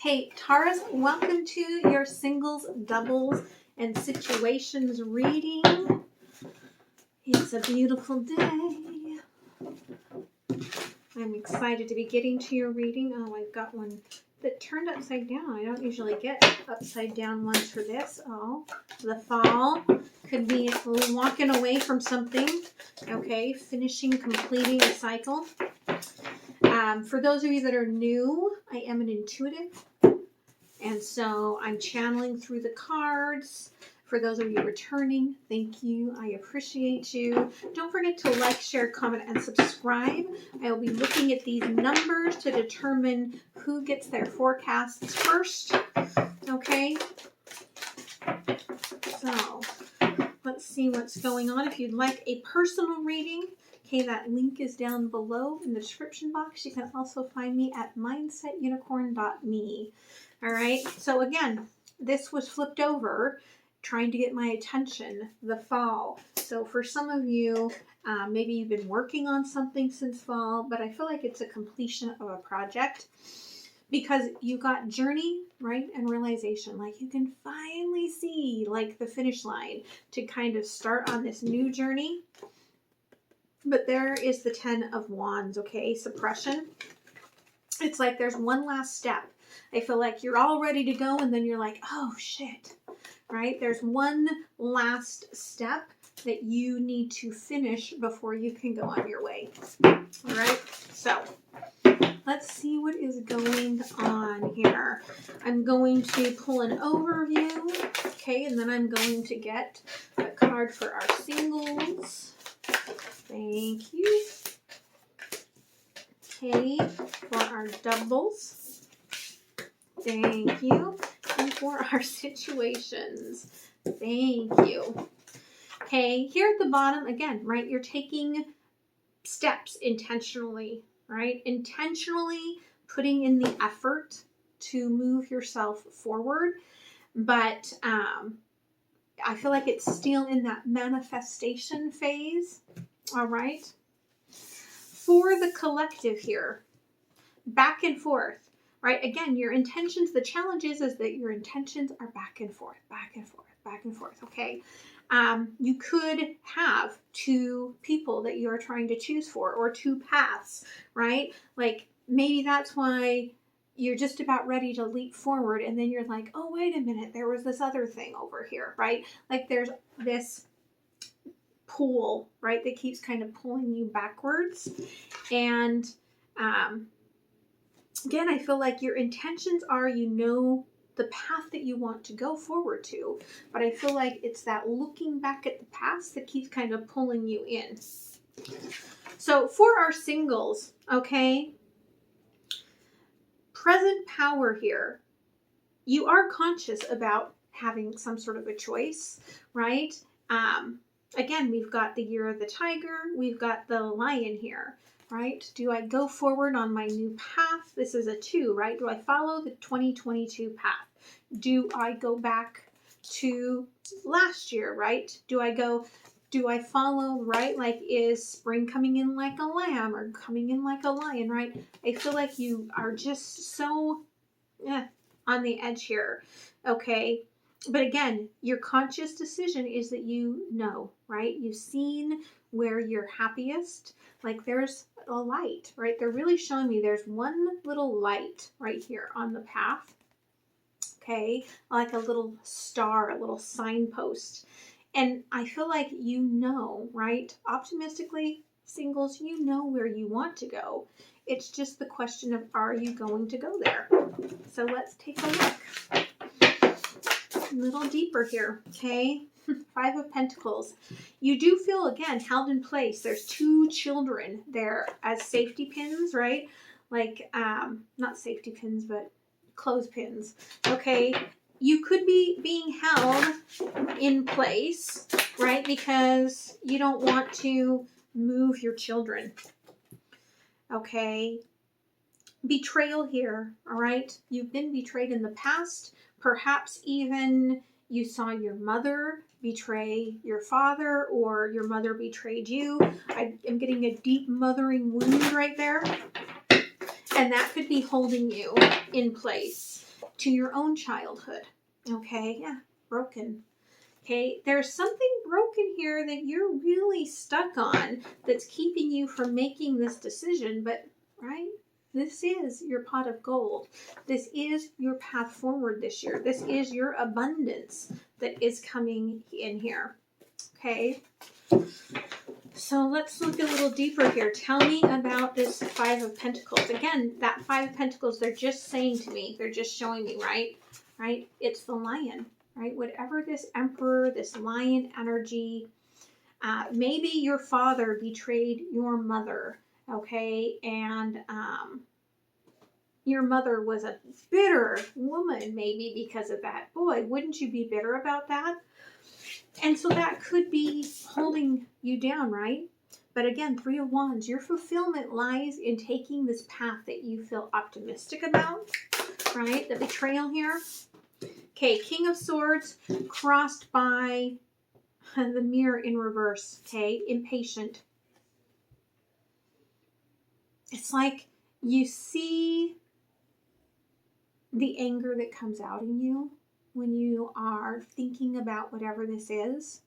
Hey, Taurus, welcome to your singles, doubles, and situations reading. It's a beautiful day. I'm excited to be getting to your reading. Oh, I've got one that turned upside down. I don't usually get upside down ones for this. Oh, the fall could be walking away from something. Okay, finishing, completing a cycle. For those of you that are new, I am an intuitive. And so I'm channeling through the cards. For those of you returning, thank you. I appreciate you. Don't forget to like, share, comment, and subscribe. I will be looking at these numbers to determine who gets their forecasts first. Okay? So, let's see what's going on. If you'd like a personal reading, okay, that link is down below in the description box. You can also find me at mindsetunicorn.me. All right, so again, this was flipped over, trying to get my attention, the fall. So for some of you, maybe you've been working on something since fall, but I feel like it's a completion of a project because you got journey, right, and realization. Like you can finally see like the finish line to kind of start on this new journey. But there is the 10 of Wands, okay, suppression. It's like there's one last step. I feel like you're all ready to go and then you're like, oh shit, right? There's one last step that you need to finish before you can go on your way. All right, so let's see what is going on here. I'm going to pull an overview, okay, and then I'm going to get a card for our singles. Thank you. Okay, for our doubles. Thank you. And for our situations. Thank you. Okay, here at the bottom, again, right, you're taking steps intentionally, right? Intentionally putting in the effort to move yourself forward. But I feel like it's still in that manifestation phase. All right. For the collective here, back and forth, right? Again, your intentions, the challenge is that your intentions are back and forth, back and forth, back and forth, okay? You could have two people that you are trying to choose for or two paths, right? Like maybe that's why you're just about ready to leap forward and then you're like, oh, wait a minute, there was this other thing over here, right? Like there's this pull, right, that keeps kind of pulling you backwards. And again, I feel like your intentions are, you know, the path that you want to go forward to, but I feel like it's that looking back at the past that keeps kind of pulling you in. So for our singles, okay, present power here, you are conscious about having some sort of a choice, right? Again, we've got the year of the tiger, we've got the lion here, right? Do I go forward on my new path? This is a 2, right? Do I follow the 2022 path? Do I go back to last year, right? Do I follow, right? Like, is spring coming in like a lamb or coming in like a lion, right? I feel like you are just so on the edge here, okay? But again, your conscious decision is that you know, right? You've seen where you're happiest. Like there's a light, right? They're really showing me there's one little light right here on the path. Okay, like a little star, a little signpost. And I feel like you know, right? Optimistically, singles, you know where you want to go. It's just the question of, are you going to go there? So let's take a look. A little deeper here, okay? 5 of Pentacles. You do feel, again, held in place. There's 2 children there as safety pins, right? Like, not safety pins, but clothespins, okay? You could be being held in place, right? Because you don't want to move your children, okay? Betrayal here, all right? You've been betrayed in the past. Perhaps even you saw your mother betray your father or your mother betrayed you. I am getting a deep mothering wound right there. And that could be holding you in place. to your own childhood. Okay, yeah, broken. Okay, there's something broken here that you're really stuck on that's keeping you from making this decision, but, right? This is your pot of gold. This is your path forward this year. This is your abundance that is coming in here. Okay, so let's look a little deeper here. Tell me about this Five of Pentacles. Again, that Five of Pentacles, they're just saying to me, they're just showing me, right? Right? It's the lion, right? Whatever this emperor, this lion energy, maybe your father betrayed your mother, okay? And your mother was a bitter woman, maybe because of that. Boy, wouldn't you be bitter about that? And so that could be holding you down, right? But again, Three of Wands, your fulfillment lies in taking this path that you feel optimistic about, right? The betrayal here. Okay, King of Swords crossed by the mirror in reverse, okay? Impatient. It's like you see the anger that comes out in you when you are thinking about whatever this is.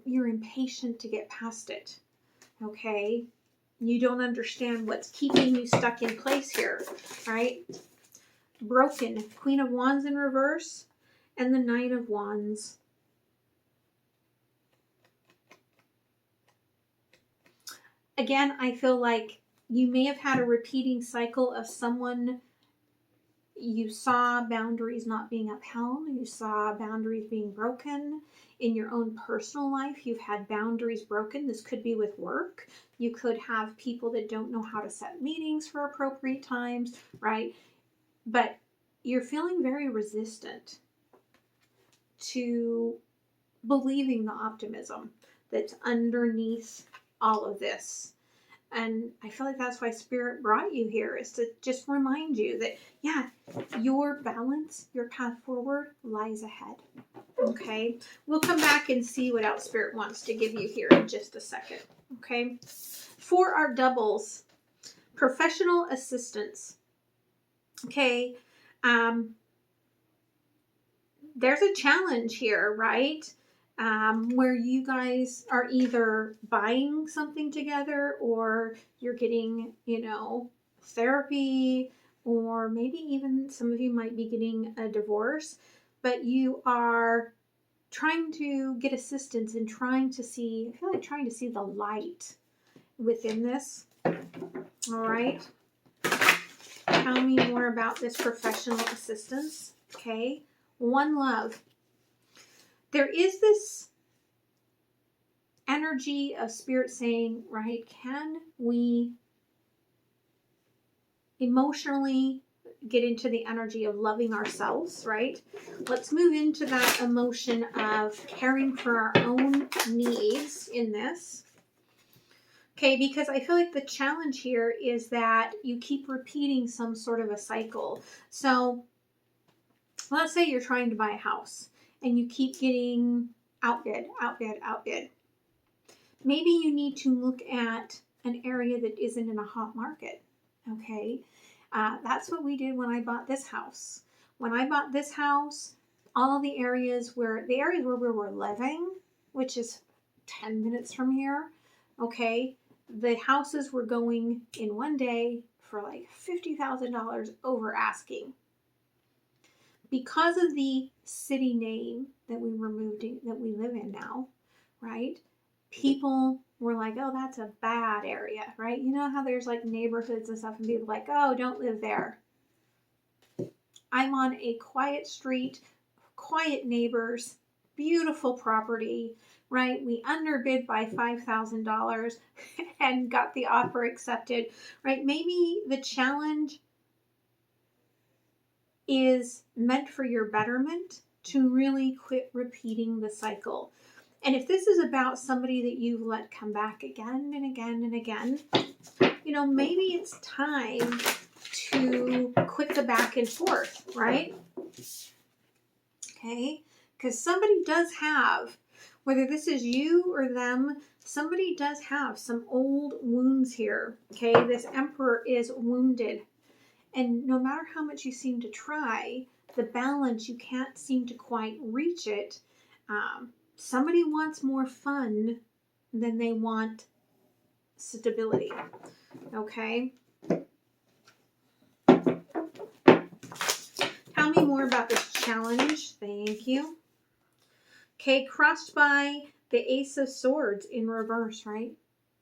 You're impatient to get past it, okay? You don't understand what's keeping you stuck in place here, right? Broken, Queen of Wands in reverse, and the Knight of Wands. Again, I feel like you may have had a repeating cycle of someone you saw boundaries not being upheld, you saw boundaries being broken. In your own personal life, you've had boundaries broken. This could be with work. You could have people that don't know how to set meetings for appropriate times, right? But you're feeling very resistant to believing the optimism that's underneath all of this. And I feel like that's why Spirit brought you here, is to just remind you that, yeah, your balance, your path forward lies ahead. Okay, we'll come back and see what else Spirit wants to give you here in just a second. Okay, for our doubles, professional assistance. Okay, there's a challenge here, right? Where you guys are either buying something together, or you're getting, therapy, or maybe even some of you might be getting a divorce, but you are trying to get assistance and trying to see the light within this. All right. Tell me more about this professional assistance. Okay. One Love. There is this energy of Spirit saying, right, can we emotionally get into the energy of loving ourselves, right? Let's move into that emotion of caring for our own needs in this. Okay, because I feel like the challenge here is that you keep repeating some sort of a cycle. So let's say you're trying to buy a house and you keep getting outbid. Maybe you need to look at an area that isn't in a hot market, okay? That's what we did when I bought this house. When I bought this house, all the areas where we were living, which is 10 minutes from here, okay, the houses were going in one day for like $50,000 over asking. Because of the city name that we live in now, right? People were like, oh, that's a bad area, right? You know how there's like neighborhoods and stuff and people like, oh, don't live there. I'm on a quiet street, quiet neighbors, beautiful property, right? We underbid by $5,000 and got the offer accepted, right? Maybe the challenge is meant for your betterment to really quit repeating the cycle. And if this is about somebody that you've let come back again and again and again, maybe it's time to quit the back and forth, right? Okay, because somebody does have, whether this is you or them, somebody does have some old wounds here. Okay, this Emperor is wounded. And no matter how much you seem to try, the balance, you can't seem to quite reach it. Somebody wants more fun than they want stability. Okay? Tell me more about this challenge. Thank you. Okay, crossed by the Ace of Swords in reverse, right?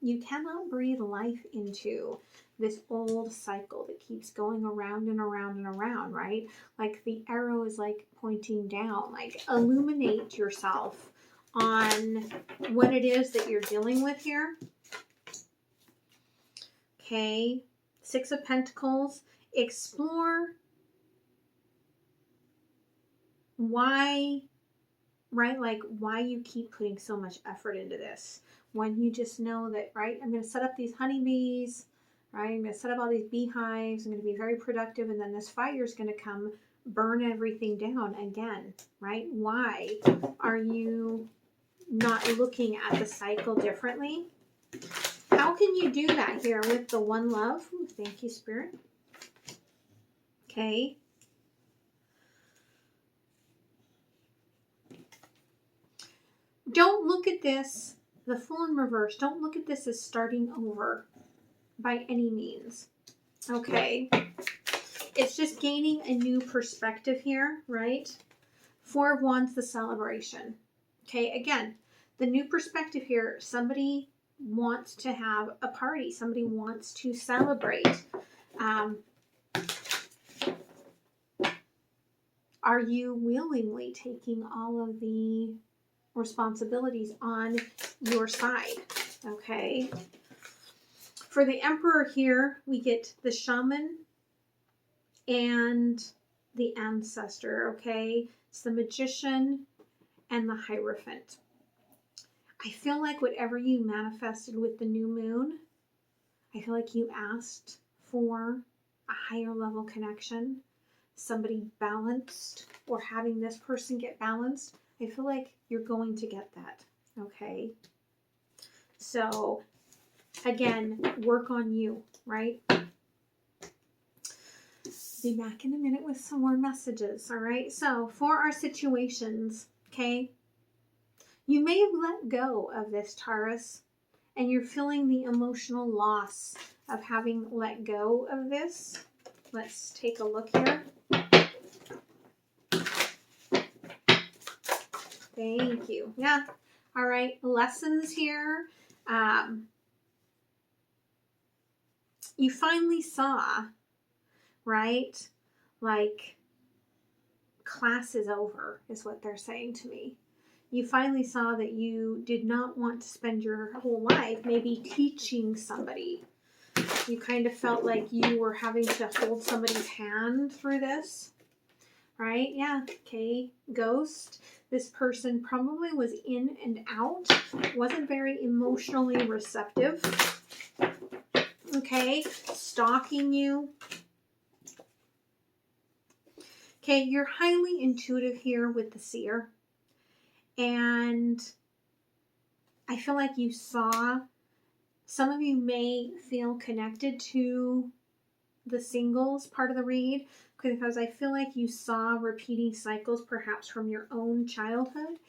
You cannot breathe life into this old cycle that keeps going around and around and around, right? Like the arrow is like pointing down. Like illuminate yourself on what it is that you're dealing with here. Okay, Six of Pentacles. Explore why, right? Like why you keep putting so much effort into this when you just know that, right? I'm going to set up these honeybees, right? I'm going to set up all these beehives. I'm going to be very productive. And then this fire is going to come burn everything down again, right? Why are you not looking at the cycle differently? How can you do that here with the One Love? Ooh, thank you, Spirit. Okay. Don't look at this, the Fool in reverse, don't look at this as starting over by any means. Okay. It's just gaining a new perspective here, right? Four of Wands, the celebration. Okay, again, the new perspective here, somebody wants to have a party. Somebody wants to celebrate. Are you willingly taking all of the responsibilities on your side? Okay. For the Emperor here, we get the Shaman and the Ancestor, okay? It's the Magician and the Hierophant. I feel like whatever you manifested with the new moon, I feel like you asked for a higher level connection, somebody balanced, or having this person get balanced. I feel like you're going to get that, okay? So, again, work on you, right? Be back in a minute with some more messages, all right? So, for our situations, okay, you may have let go of this, Taurus, and you're feeling the emotional loss of having let go of this. Let's take a look here. Thank you. Yeah. All right. Lessons here. You finally saw, right? Like, class is over, is what they're saying to me. You finally saw that you did not want to spend your whole life maybe teaching somebody. You kind of felt like you were having to hold somebody's hand through this, right? Yeah. Okay. Ghost. This person probably was in and out, wasn't very emotionally receptive. Okay. Stalking you. Okay. You're highly intuitive here with the Seer. And I feel like you saw, some of you may feel connected to the singles part of the read, because I feel like you saw repeating cycles perhaps from your own childhood,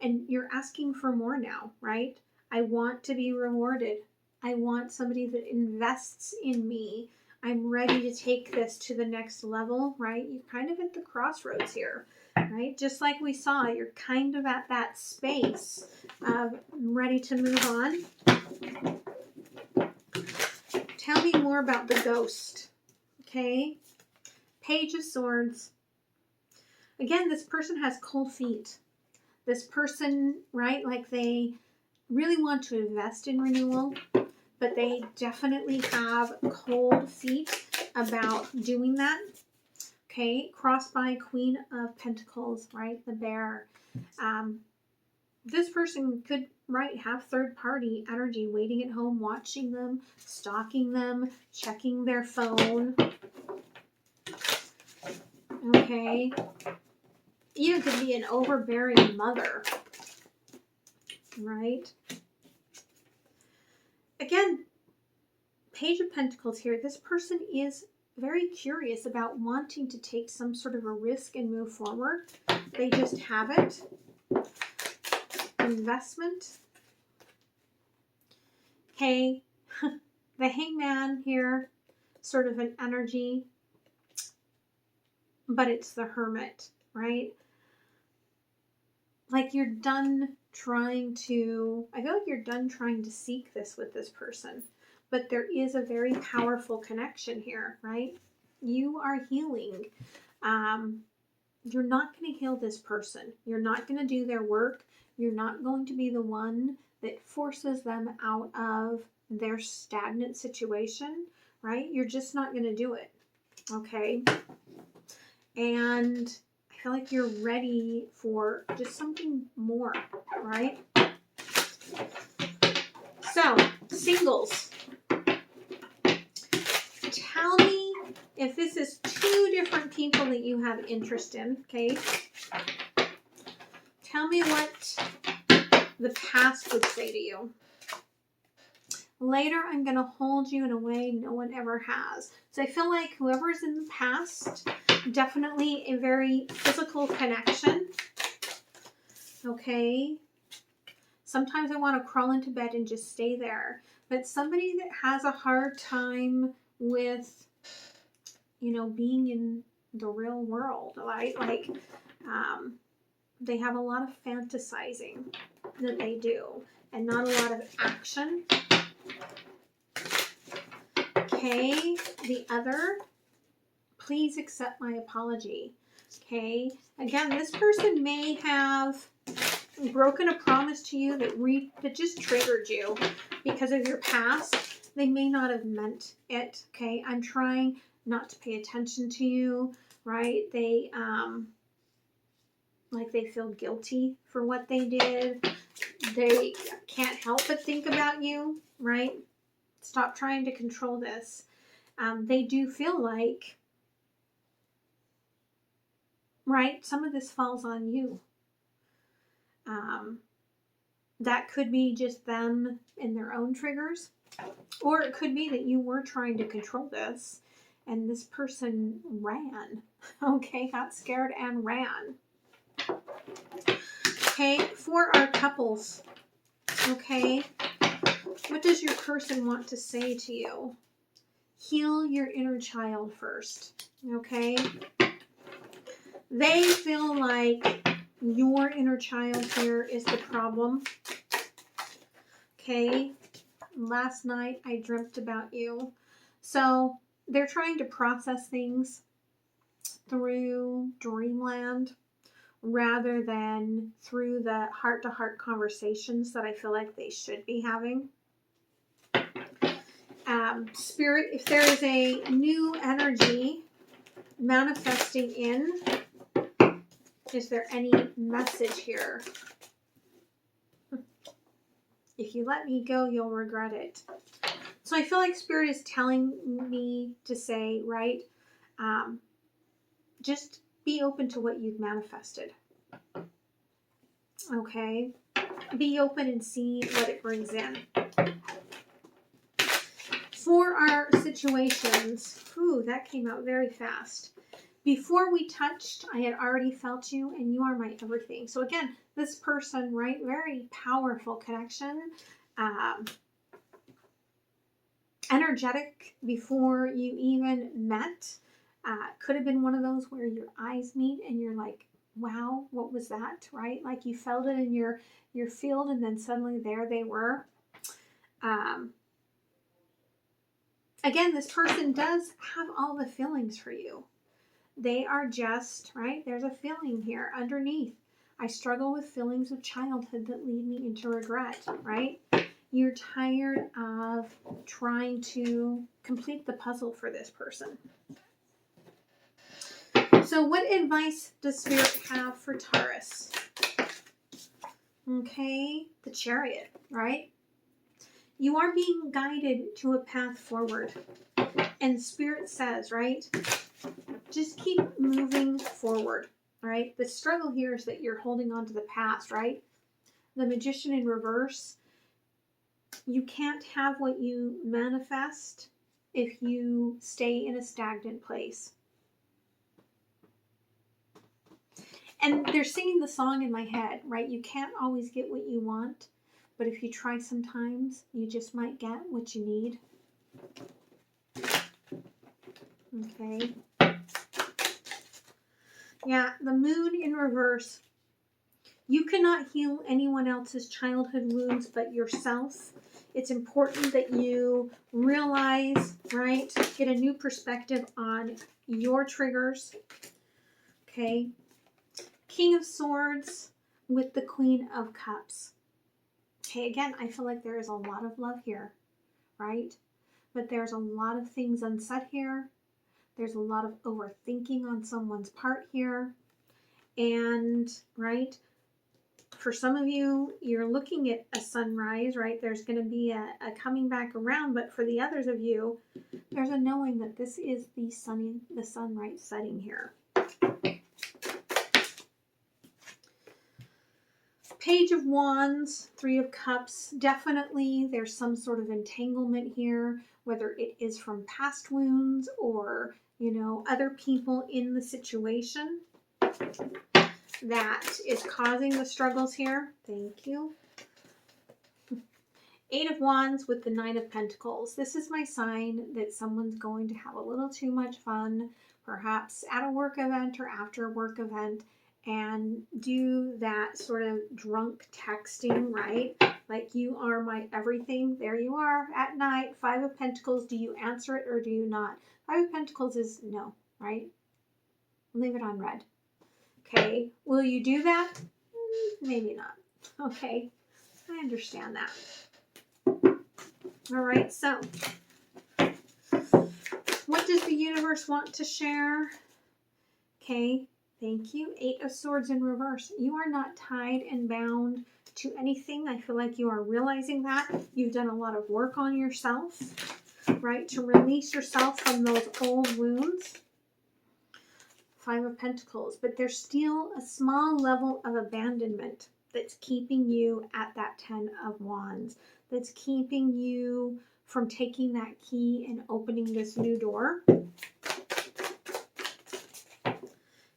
and you're asking for more now, right? I want to be rewarded. I want somebody that invests in me. I'm ready to take this to the next level, right? You're kind of at the crossroads here, right? Just like we saw, you're kind of at that space of ready to move on. Tell me more about the Ghost. Okay. Page of Swords. Again, this person has cold feet. This person, right, like they really want to invest in renewal, but they definitely have cold feet about doing that. Okay. Crossed by Queen of Pentacles, right, the Bear. This person could, right, have third-party energy waiting at home, watching them, stalking them, checking their phone. Okay. Even could be an overbearing mother. Right? Again, Page of Pentacles here. This person is very curious about wanting to take some sort of a risk and move forward. They just haven't. Investment. Okay, the Hangman here, sort of an energy, but it's the Hermit, right? Like you're done trying to, I feel like you're done trying to seek this with this person, but there is a very powerful connection here, right? You are healing. You're not going to heal this person. You're not going to do their work. You're not going to be the one that forces them out of their stagnant situation, right? You're just not going to do it, okay? And I feel like you're ready for just something more, right? So, singles. Tell me if this is two different people that you have interest in, okay? Tell me what the past would say to you. Later, I'm going to hold you in a way no one ever has. So I feel like whoever's in the past, definitely a very physical connection. Okay. Sometimes I want to crawl into bed and just stay there. But somebody that has a hard time with, you know, being in the real world, right? Like, they have a lot of fantasizing that they do and not a lot of action. Okay, the other, please accept my apology. Okay, again, this person may have broken a promise to you that just triggered you because of your past. They may not have meant it. Okay, I'm trying not to pay attention to you, right? They like they feel guilty for what they did. They can't help but think about you, right? Stop trying to control this. They do feel like, right, some of this falls on you. That could be just them and their own triggers, or it could be that you were trying to control this and this person ran. Okay, got scared and ran. Okay, for our couples, okay, what does your person want to say to you? Heal your inner child first, okay? They feel like your inner child here is the problem. Okay, last night I dreamt about you. So they're trying to process things through dreamland rather than through the heart-to-heart conversations that I feel like they should be having. Spirit, if there is a new energy manifesting in, is there any message here? If you let me go, you'll regret it. So I feel like Spirit is telling me to say, right, just be open to what you've manifested. Okay? Be open and see what it brings in. For our situations, that came out very fast. Before we touched, I had already felt you, and you are my everything. So again, this person, right, very powerful connection. Energetic before you even met. Could have been one of those where your eyes meet and you're like, wow, what was that, right? Like you felt it in your field, and then suddenly there they were. Again, this person does have all the feelings for you. They are just, right, there's a feeling here underneath. I struggle with feelings of childhood that lead me into regret, right? You're tired of trying to complete the puzzle for this person. So what advice does Spirit have for Taurus? Okay, the Chariot, right? You are being guided to a path forward. And Spirit says, right, just keep moving forward, right? The struggle here is that you're holding on to the past, right? The Magician in reverse. You can't have what you manifest if you stay in a stagnant place. And they're singing the song in my head, right? You can't always get what you want, but if you try sometimes, you just might get what you need. Okay. Yeah, the moon in reverse. You cannot heal anyone else's childhood wounds but yourself. It's important that you realize, right, get a new perspective on your triggers. Okay. King of Swords with the Queen of Cups. Okay, again, I feel like there is a lot of love here, right? But there's a lot of things unsaid here. There's a lot of overthinking on someone's part here. And, right, for some of you, you're looking at a sunrise, right? There's going to be a coming back around. But for the others of you, there's a knowing that this is the sunrise setting here. Page of Wands, Three of Cups. Definitely there's some sort of entanglement here, whether it is from past wounds or, you know, other people in the situation that is causing the struggles here. Thank you. Eight of Wands with the Nine of Pentacles. This is my sign that someone's going to have a little too much fun, perhaps at a work event or after a work event, and do that sort of drunk texting, right? Like, you are my everything. There you are at night. Five of Pentacles. Do you answer it or do you not? Five of Pentacles is no, right? Leave it on red. Okay. Will you do that? Maybe not. Okay. I understand that. All right. So, what does the universe want to share? Okay. Thank you. Eight of Swords in reverse. You are not tied and bound to anything. I feel like you are realizing that. You've done a lot of work on yourself, right? To release yourself from those old wounds. Five of Pentacles. But there's still a small level of abandonment that's keeping you at that Ten of Wands. That's keeping you from taking that key and opening this new door.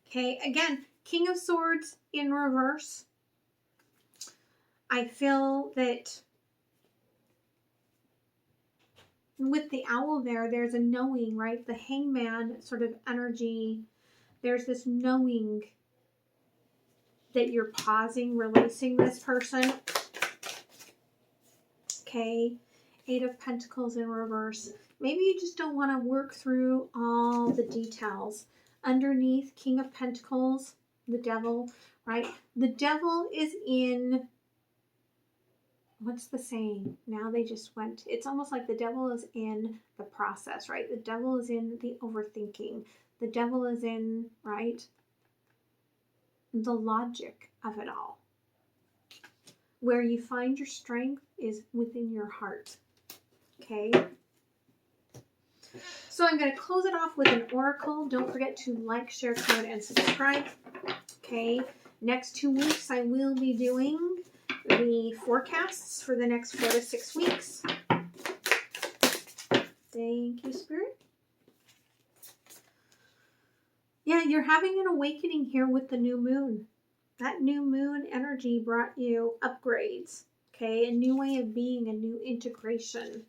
Okay, again, King of Swords in reverse. I feel that with the owl there, there's a knowing, right? The Hangman sort of energy. There's this knowing that you're pausing, releasing this person. Okay, Eight of Pentacles in reverse. Maybe you just don't want to work through all the details. Underneath, King of Pentacles, the Devil, right? The Devil is in, what's the saying? Now they just went, it's almost like the Devil is in the process, right? The Devil is in the overthinking. The Devil is in, right, the logic of it all. Where you find your strength is within your heart. Okay? So I'm going to close it off with an oracle. Don't forget to like, share, comment, and subscribe. Okay? Next 2 weeks, I will be doing the forecasts for the next 4 to 6 weeks. Thank you, Spirit. Yeah, you're having an awakening here with the new moon. That new moon energy brought you upgrades. Okay? A new way of being, a new integration.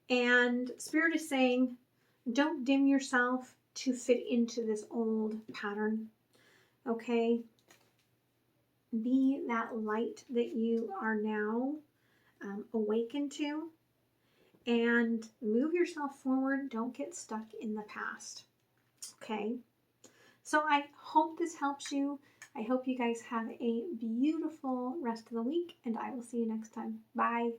And Spirit is saying, don't dim yourself to fit into this old pattern. Okay? Be that light that you are now awakened to. And move yourself forward. Don't get stuck in the past. Okay? So I hope this helps you. I hope you guys have a beautiful rest of the week. And I will see you next time. Bye.